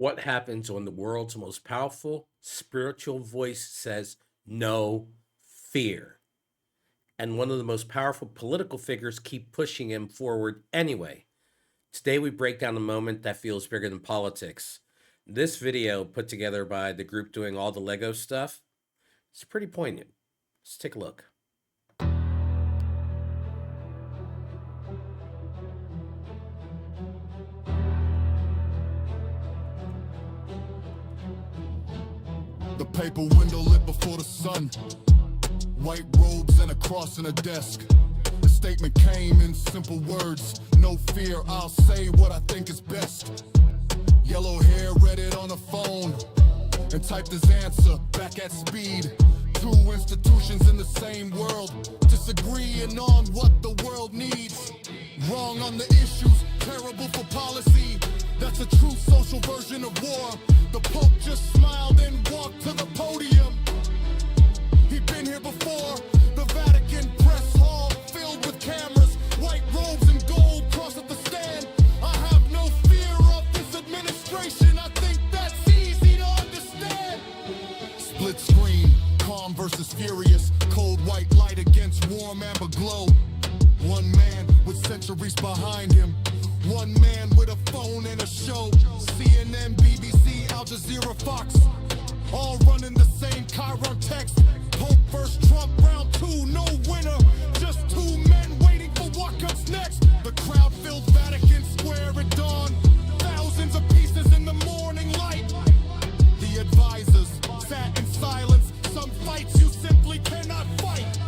What happens when the world's most powerful spiritual voice says no fear? And one of the most powerful political figures keep pushing him forward anyway. Today we break down a moment that feels bigger than politics. This video, put together by the group doing all the Lego stuff, it's pretty poignant. Let's take a look. The paper window lit before the sun. White robes and a cross and a desk. The statement came in simple words. No fear, I'll say what I think is best. Yellow hair read it on the phone and typed his answer back at speed. Two institutions in the same world, disagreeing on what the world needs. Wrong on the issues, terrible for policy. That's a true social version of war. The Pope just smiled and walked to the podium. He'd been here before. The Vatican press hall filled with cameras, white robes and gold cross at the stand. I have no fear of this administration. I think that's easy to understand. Split screen, calm versus furious. Cold white light against warm amber glow. One man with centuries behind him. One man with a phone and a show. CNN, BBC, Al Jazeera, Fox, all running the same Chiron text. Pope versus Trump, round two, no winner. Just two men waiting for what comes next. The crowd filled Vatican Square at dawn. Thousands of pieces in the morning light. The advisors sat in silence. Some fights you simply cannot fight.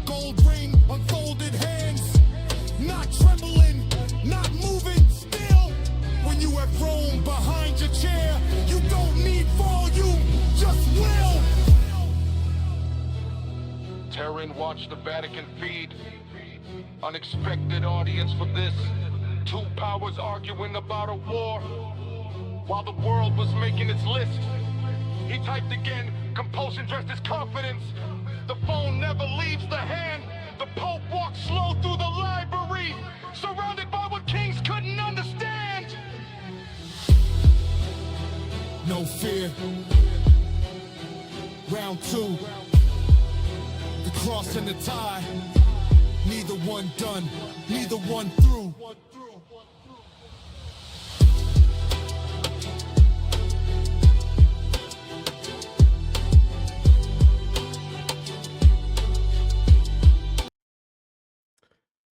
Gold ring, unfolded hands, not trembling, not moving still. When you have Rome behind your chair, you don't need volume, just will. Terran watched the Vatican feed. Unexpected audience for this. Two powers arguing about a war while the world was making its list. He typed again, compulsion dressed as confidence. The phone never leaves the hand. The Pope walked slow through the library, surrounded by what kings couldn't understand. No fear. Round two. The cross and the tie. Neither one done, neither one through.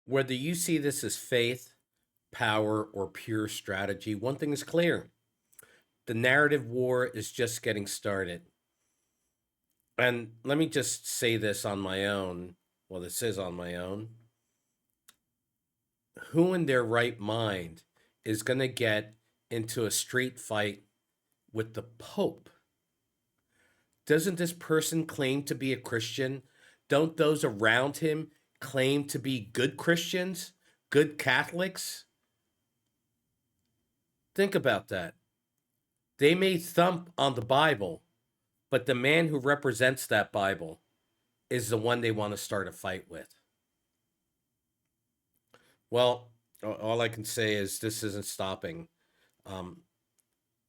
Whether you see this as faith, power, or pure strategy, one thing is clear. The narrative war is just getting started. And let me just say this on my own. Well, this is on my own. Who in their right mind is going to get into a street fight with the Pope? Doesn't this person claim to be a Christian? Don't those around him claim to be good Christians, good Catholics? Think about that. They may thump on the Bible, but the man who represents that Bible is the one they want to start a fight with. Well, all I can say is this isn't stopping.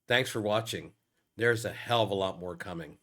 Thanks for watching. There's a hell of a lot more coming.